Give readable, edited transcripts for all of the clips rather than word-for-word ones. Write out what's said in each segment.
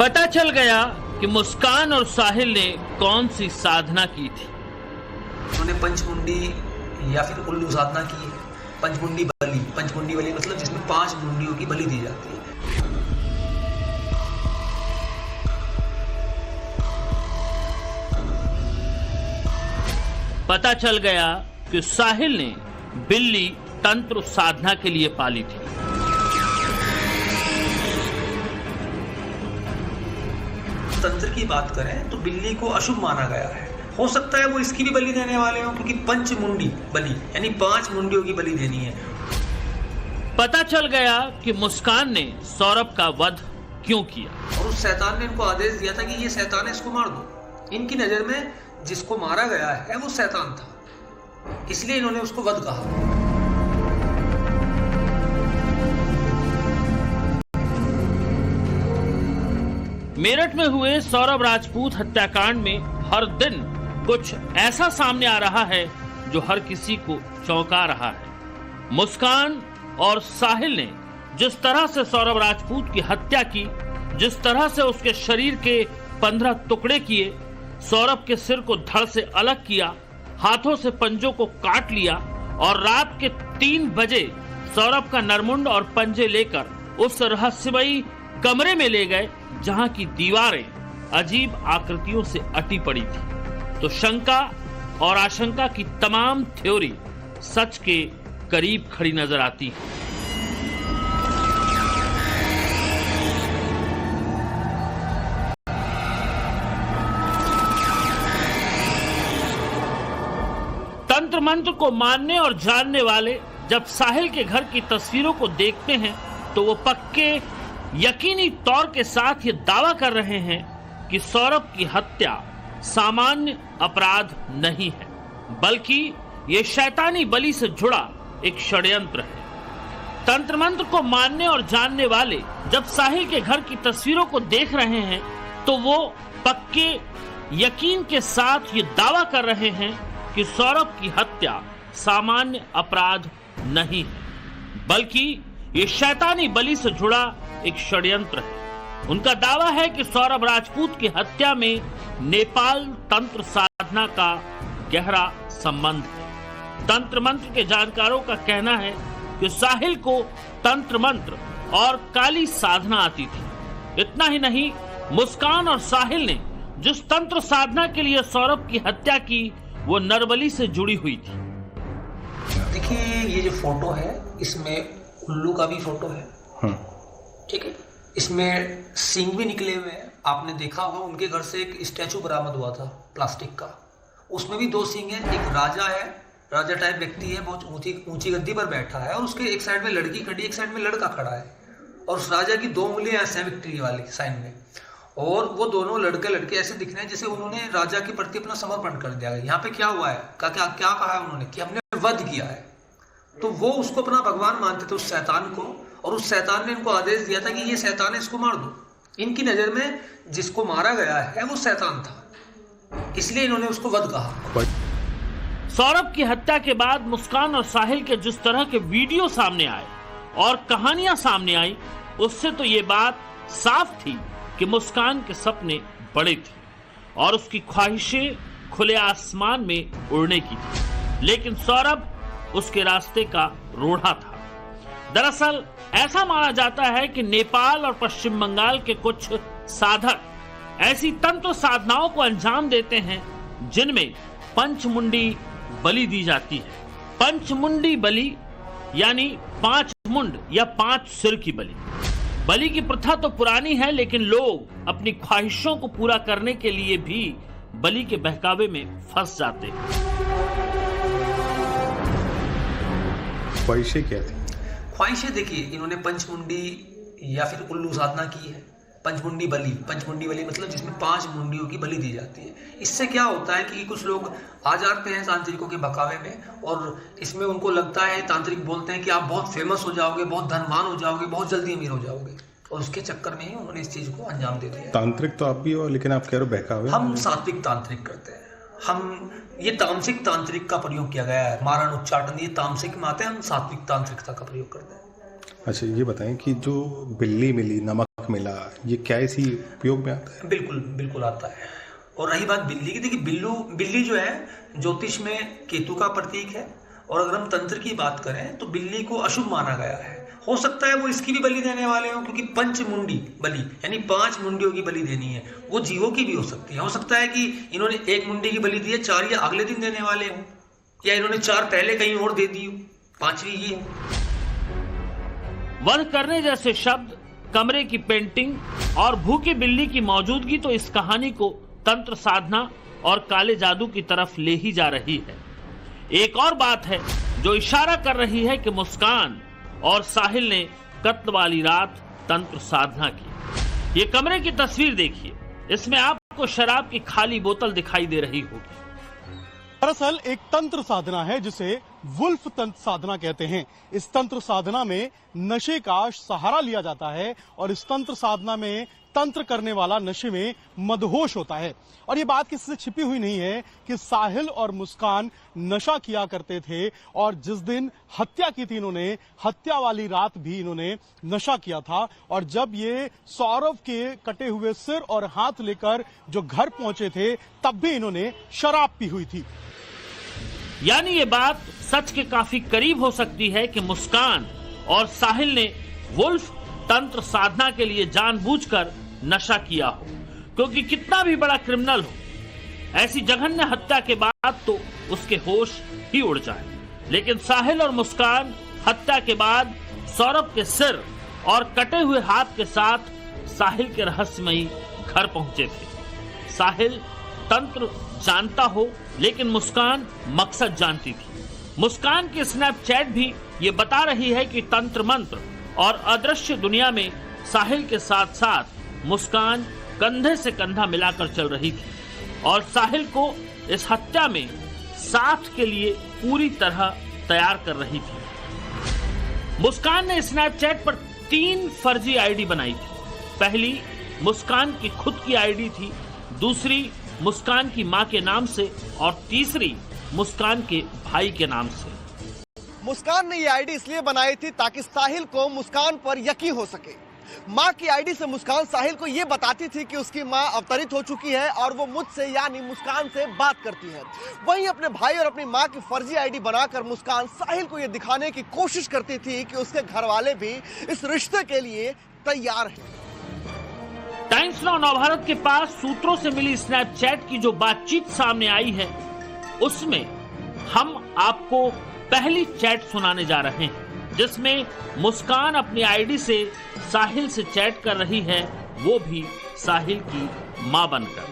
पता चल गया कि मुस्कान और साहिल ने कौन सी साधना की थी। उन्होंने पंचमुंडी या फिर उल्लू साधना की है। पंचमुंडी बलि मतलब जिसमें 5 मुंडियों की बलि दी जाती है। पता चल गया कि साहिल ने बिल्ली तंत्र साधना के लिए पाली थी। तंत्र की बात करें तो बिल्ली को अशुभ माना गया है। हो सकता है वो इसकी भी बलि देने वाले हो, क्योंकि पंचमुंडी बलि यानी 5 मुंडियों की बलि देनी है। पता चल गया कि मुस्कान ने सौरभ का वध क्यों किया और उस शैतान ने इनको आदेश दिया था कि ये शैतान है, इसको मार दो। इनकी नजर में जिसको मारा गया है वो शैतान था, इसलिए इन्होंने उसको वध कहा। मेरठ में हुए सौरभ राजपूत हत्याकांड में हर दिन कुछ ऐसा सामने आ रहा है जो हर किसी को चौंका रहा है। मुस्कान और साहिल ने जिस तरह से सौरभ राजपूत की हत्या की, जिस तरह से उसके शरीर के 15 टुकड़े किए, सौरभ के सिर को धड़ से अलग किया, हाथों से पंजों को काट लिया और रात के 3 बजे सौरभ का नरमुंड और पंजे लेकर उस रहस्यमयी कमरे में ले गए जहां की दीवारें अजीब आकृतियों से अटी पड़ी थी, तो शंका और आशंका की तमाम थ्योरी सच के करीब खड़ी नजर आती है। तंत्र मंत्र को मानने और जानने वाले जब साहिल के घर की तस्वीरों को देखते हैं तो वो पक्के यकीनी तौर के साथ ये दावा कर रहे हैं कि सौरभ की हत्या सामान्य अपराध नहीं है, बल्कि ये शैतानी बलि से जुड़ा एक षड्यंत्र है। तंत्र मंत्र को मानने और जानने वाले जब साहिल के घर की तस्वीरों को देख रहे हैं तो वो पक्के यकीन के साथ ये दावा कर रहे हैं कि सौरभ की हत्या सामान्य अपराध नहीं है, बल्कि ये शैतानी बलि से जुड़ा एक षड्यंत्र है। उनका दावा है कि सौरभ राजपूत की हत्या में नेपाल तंत्र साधना का गहरा संबंध है। तंत्र मंत्र के जानकारों का कहना है कि साहिल को तंत्र मंत्र और काली साधना आती थी। इतना ही नहीं, मुस्कान और साहिल ने जिस तंत्र साधना के लिए सौरभ की हत्या की वो नरबली से जुड़ी हुई थी। देखिए ये जो फोटो है इसमें उल्लू का भी फोटो है, ठीक है। इसमें सींग भी निकले हुए हैं। आपने देखा होगा उनके घर से एक स्टैचू बरामद हुआ था प्लास्टिक का, उसमें भी 2 सींग हैं। एक राजा है, राजा टाइप व्यक्ति है, बहुत ऊंची गद्दी पर बैठा है और उसके एक साइड में लड़की खड़ी, एक साइड में लड़का खड़ा है और उस राजा की 2 उंगलियां ऐसे हैं विक्ट्री वाली साइन में, और वो दोनों लड़के ऐसे दिख रहे हैं जैसे उन्होंने राजा के प्रति अपना समर्पण कर दिया है। यहाँ पे क्या हुआ है, क्या कहा है उन्होंने कि हमने वध किया है, तो वो उसको अपना भगवान मानते थे उस शैतान को, और उस शैतान ने इनको आदेश दिया था कि ये शैतान है, इसको मार दो। इनकी नजर में जिसको मारा गया है वो शैतान था, इसलिए इन्होंने उसको वध कहा। सौरभ की हत्या के बाद मुस्कान और साहिल के जिस तरह के वीडियो सामने आए और कहानियां सामने आई, उससे तो ये बात साफ थी कि मुस्कान के सपने बड़े थे और उसकी ख्वाहिशें खुले आसमान में उड़ने की थी, लेकिन सौरभ उसके रास्ते का रोड़ा था। दरअसल ऐसा माना जाता है कि नेपाल और पश्चिम बंगाल के कुछ साधक ऐसी तंत्र साधनाओं को अंजाम देते हैं जिनमें पंचमुंडी बलि दी जाती है। पंचमुंडी बलि यानी 5 मुंड या 5 सिर की बलि। बलि की प्रथा तो पुरानी है, लेकिन लोग अपनी ख्वाहिशों को पूरा करने के लिए भी बलि के बहकावे में फंस जाते हैं। ख्वाहिशें क्या थी? ख्वाहिशें देखिए, इन्होंने पंचमुंडी या फिर उल्लू साधना की है। पंचमुंडी बलि मतलब जिसमें 5 मुंडियों की बलि दी जाती है। इससे क्या होता है कि कुछ लोग आ जाते हैं तांत्रिकों के बहकावे में, और इसमें उनको लगता है, तांत्रिक बोलते हैं कि आप बहुत फेमस हो जाओगे, बहुत धनवान हो जाओगे, बहुत जल्दी अमीर हो जाओगे, और उसके चक्कर में ही उन्होंने इस चीज को अंजाम दे दिया। तांत्रिक तो आप भी हो, लेकिन आप कह रहे हो बहकावे। हम सात्विक तांत्रिक करते हैं। हम ये तामसिक तांत्रिक का प्रयोग किया गया है, मारण उच्चाटन, ये तामसिक में आते हैं, हम सात्विक तांत्रिकता का प्रयोग करते हैं। अच्छा ये बताएं कि जो बिल्ली मिली, नमक मिला, ये क्या इसी उपयोग में आता है? बिल्कुल बिल्कुल आता है। और रही बात बिल्ली की, देखिए बिल्ली जो है ज्योतिष में केतु का प्रतीक है, और अगर हम तंत्र की बात करें तो बिल्ली को अशुभ माना गया है। हो सकता है वो इसकी भी बलि देने वाले हो, क्योंकि पंचमुंडी बलि यानी 5 मुंडियों की बलि देनी है, वो जीवों की भी हो सकती है। हो सकता है कि इन्होंने 1 मुंडी की बलि दी है, 4 या अगले दिन देने वाले हो, या इन्होंने 4 पहले कहीं और दे दी हो, 5वीं ये हो। वध करने जैसे शब्द, कमरे की पेंटिंग और भूखी बिल्ली की मौजूदगी तो इस कहानी को तंत्र साधना और काले जादू की तरफ ले ही जा रही है। एक और बात है जो इशारा कर रही है कि मुस्कान और साहिल ने कत्ल वाली रात तंत्र साधना की। ये कमरे की तस्वीर देखिए, इसमें आपको शराब की खाली बोतल दिखाई दे रही होगी। दरअसल एक तंत्र साधना है जिसे वुल्फ तंत्र साधना कहते हैं। इस तंत्र साधना में नशे का सहारा लिया जाता है और इस तंत्र साधना में तंत्र करने वाला नशे में मदहोश होता है। और ये बात किसी से छिपी हुई नहीं है कि साहिल और मुस्कान नशा किया करते थे, और जिस दिन हत्या की थी इन्होंने, हत्या वाली रात भी इन्होंने नशा किया था। और जब ये सौरभ के कटे हुए सिर और हाथ लेकर जो घर पहुंचे थे, तब भी इन्होंने शराब पी हुई थी। यानी ये बात सच के काफी करीब हो सकती है कि मुस्कान और साहिल ने वुल्फ तंत्र साधना के लिए जानबूझकर नशा किया हो, क्योंकि कितना भी बड़ा क्रिमिनल हो, ऐसी जघन्य हत्या के बाद तो उसके होश ही उड़ जाए। लेकिन साहिल और मुस्कान हत्या के बाद सौरभ के सिर और कटे हुए हाथ के साथ साहिल के रहस्यमयी घर पहुंचे थे। साहिल तंत्र जानता हो, लेकिन मुस्कान मकसद जानती थी। मुस्कान की स्नैपचैट भी ये बता रही है कि तंत्र मंत्र और अदृश्य दुनिया में साहिल के साथ साथ मुस्कान कंधे से कंधा मिलाकर चल रही थी, और साहिल को इस हत्या में साथ के लिए पूरी तरह तैयार कर रही थी। मुस्कान ने स्नैपचैट पर 3 फर्जी आईडी बनाई थी। पहली मुस्कान की खुद की आईडी थी, दूसरी मुस्कान की मां के नाम से, और तीसरी मुस्कान के भाई के नाम से। मुस्कान ने ये आईडी इसलिए बनाई थी ताकि साहिल को मुस्कान पर यकीन हो सके। मां की आईडी से मुस्कान साहिल को ये बताती थी कि उसकी मां अवतरित हो चुकी है और वो मुझसे यानी मुस्कान से बात करती है। वहीं अपने भाई और अपनी मां की फर्जी आईडी बनाकर मुस्कान साहिल को ये दिखाने की कोशिश करती थी कि उसके घर वाले भी इस रिश्ते के लिए तैयार हैं। टाइम्स नाउ नवभारत के पास सूत्रों से मिली स्नैपचैट की जो बातचीत सामने आई है, उसमें हम आपको पहली चैट सुनाने जा रहे हैं, जिसमें मुस्कान अपनी आईडी से साहिल से चैट कर रही है, वो भी साहिल की मां बनकर।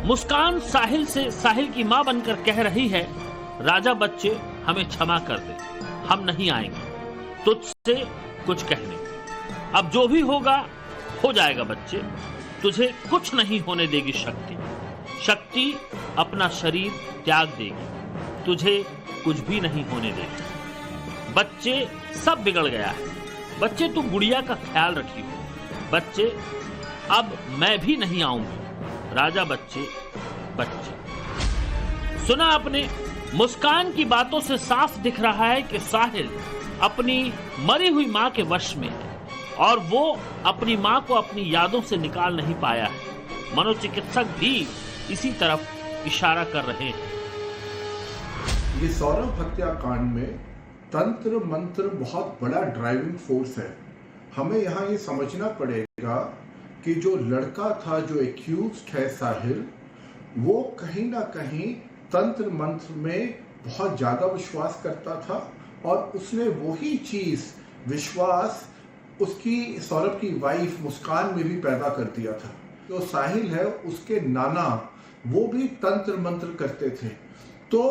मुस्कान साहिल से साहिल की मां बनकर कह रही है, राजा बच्चे हमें क्षमा कर दे, हम नहीं आएंगे तुझसे कुछ कहने। अब जो भी होगा हो जाएगा बच्चे, तुझे कुछ नहीं होने देगी शक्ति। शक्ति अपना शरीर त्याग देगी, तुझे कुछ भी नहीं होने देगी। बच्चे सब बिगड़ गया है, बच्चे तू गुड़िया का ख्याल रखी हो, बच्चे अब मैं भी नहीं आऊंगी, राजा बच्चे बच्चे। सुना आपने, मुस्कान की बातों से साफ दिख रहा है कि साहिल अपनी मरी हुई मां के वश में है, और वो अपनी मां को अपनी यादों से निकाल नहीं पाया है। मनोचिकित्सक भी इसी तरफ इशारा कर रहे हैं। ये सौरभ हत्याकांड में तंत्र मंत्र बहुत बड़ा ड्राइविंग फोर्स है। हमें यहाँ ये समझना पड़ेगा कि जो लड़का था, जो एक्यूज्ड है साहिल, वो कहीं ना कहीं तंत्र मंत्र में बहुत ज्यादा विश्वास करता था, और उसने वही चीज विश्वास उसकी सौरभ की वाइफ मुस्कान में भी पैदा कर दिया था। जो साहिल है, उसके नाना वो भी तंत्र मंत्र करते थे। तो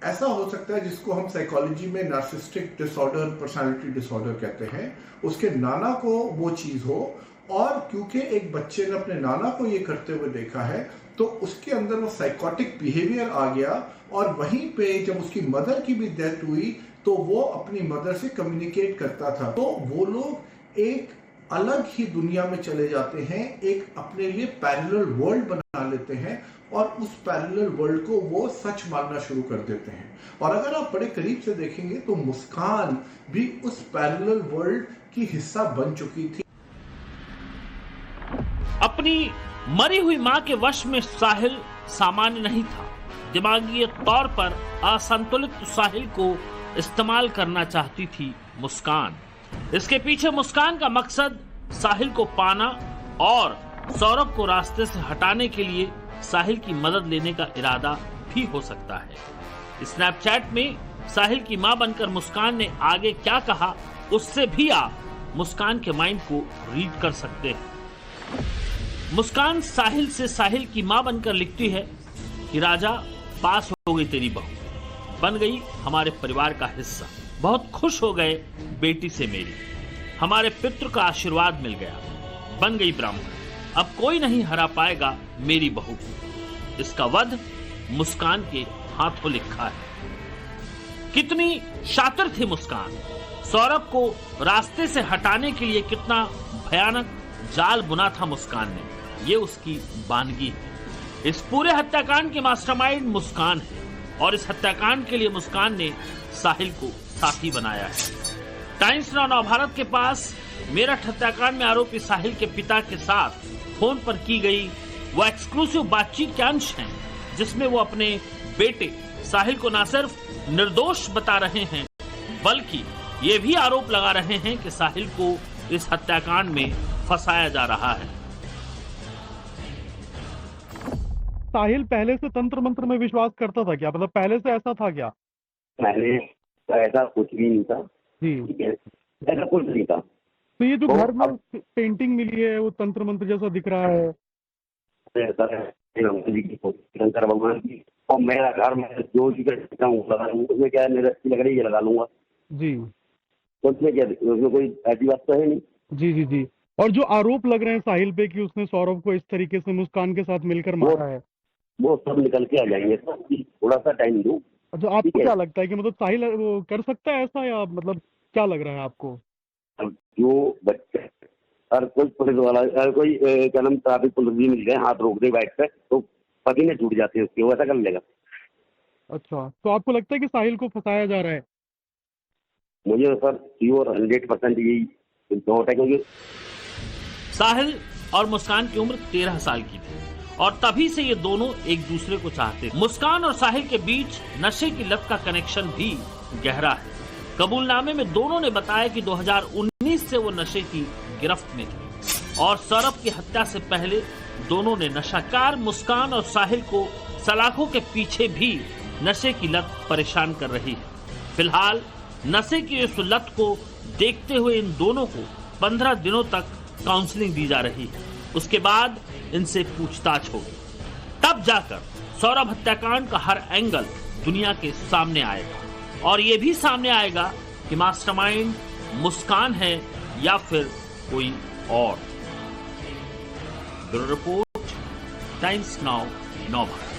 ऐसा हो सकता है, जिसको हम साइकोलॉजी में नार्सिसिस्टिक डिसऑर्डर, पर्सनालिटी डिसऑर्डर कहते हैं, उसके नाना को वो चीज हो, और क्योंकि एक बच्चे ने अपने नाना को ये करते हुए देखा है, तो उसके अंदर वो साइकोटिक बिहेवियर आ गया। और वहीं पे जब उसकी मदर की भी डेथ हुई, तो वो अपनी मदर से कम्युनिकेट करता था। तो वो लोग एक अलग ही दुनिया में चले जाते हैं, एक अपने लिए पैरेलल वर्ल्ड बना लेते हैं, और उस पैरेलल वर्ल्ड को वो सच मानना शुरू कर देते हैं। और अगर आप बड़े करीब से देखेंगे तो मुस्कान भी उस पैरेलल वर्ल्ड की हिस्सा बन चुकी थी। अपनी मरी हुई मां के वश में साहिल सामान्य नहीं था। दिमागी तौर पर असंतुलित साहिल को इस्तेमाल करना चाहती थी मुस्कान। इसके पीछे मुस्कान का मकसद साहिल को पाना और सौरभ को रास्ते से हटाने के लिए साहिल की मदद लेने का इरादा भी हो सकता है। स्नैपचैट में साहिल की मां बनकर मुस्कान ने आगे क्या कहा, उससे भी आप मुस्कान के माइंड को रीड कर सकते हैं। मुस्कान साहिल से साहिल की मां बनकर लिखती है कि राजा, पास हो गई तेरी बहू, बन गई हमारे परिवार का हिस्सा, बहुत खुश हो गए बेटी से मेरी, हमारे पितृ का आशीर्वाद मिल गया, बन गई ब्राह्मण, अब कोई नहीं हरा पाएगा मेरी बहू को। इसका वध मुस्कान के हाथों लिखा है। कितनी शातिर थी मुस्कान। सौरभ को रास्ते से हटाने के लिए कितना भयानक जाल बुना था मुस्कान ने, ये उसकी बानगी है। इस पूरे हत्याकांड के मास्टरमाइंड मुस्कान है और इस हत्याकांड के लिए मुस्कान ने साहिल को साथी बनाया है। टाइम्स नाउ नवभारत के पास मेरठ हत्याकांड में आरोपी साहिल के पिता के साथ फोन पर की गई वो एक्सक्लूसिव बातचीत के अंश हैं, जिसमें वो अपने बेटे साहिल को न सिर्फ निर्दोष बता रहे हैं, बल्कि ये भी आरोप लगा रहे हैं कि साहिल को इस हत्याकांड में फंसाया जा रहा है। साहिल पहले से तंत्र मंत्र में विश्वास करता था क्या? मतलब पहले से ऐसा था क्या? पहले तो ऐसा कुछ भी नहीं था जी, ठीक है, ऐसा कुछ नहीं था। तो ये जो घर में पेंटिंग मिली है वो तंत्र मंत्र जैसा दिख रहा है। शंकर भगवान की, और मेरा घर में जो भी करता हूँ उसमें क्या है, मेरा लग रही है लगा लूंगा जी, उसमें क्या, उसमें कोई ऐसी बात तो है नहीं। जी जी जी। और जो आरोप लग रहे हैं साहिल पे कि उसने सौरभ को इस तरीके से मुस्कान के साथ मिलकर मारा है, वो सब निकल के आ जाएंगे, थोड़ा सा टाइम दो। तो आपको क्या लगता है कि मतलब साहिल वो कर सकता है ऐसा, या मतलब क्या लग रहा है आपको? जो बच्चे और कोई पुलिस वाला, कोई क्या नाम, ट्रैफिक पुलिस भी मिल गए, हाथ रोक दे बाइक पे, तो पसीने छूट जाते हैं उसके, वो ऐसा कर लेगा। अच्छा, तो आपको लगता है कि साहिल को फंसाया जा रहा है? मुझे सर श्योर 100% यही डाउट है, क्योंकि साहिल और मुस्कान की उम्र 13 साल की थी और तभी से ये दोनों एक दूसरे को चाहते थे। मुस्कान और साहिल के बीच नशे की लत का कनेक्शन भी गहरा है। कबूलनामे में दोनों ने बताया कि 2019 से वो नशे की गिरफ्त में थे और सौरभ की हत्या से पहले दोनों ने नशाकार मुस्कान और साहिल को सलाखों के पीछे भी नशे की लत परेशान कर रही है। फिलहाल नशे की इस लत को देखते हुए इन दोनों को 15 दिनों तक काउंसलिंग दी जा रही है। उसके बाद इनसे पूछताछ होगी, तब जाकर सौरभ हत्याकांड का हर एंगल दुनिया के सामने आएगा और ये भी सामने आएगा कि मास्टरमाइंड मुस्कान है या फिर कोई और। Bureau report, times now Navbharat.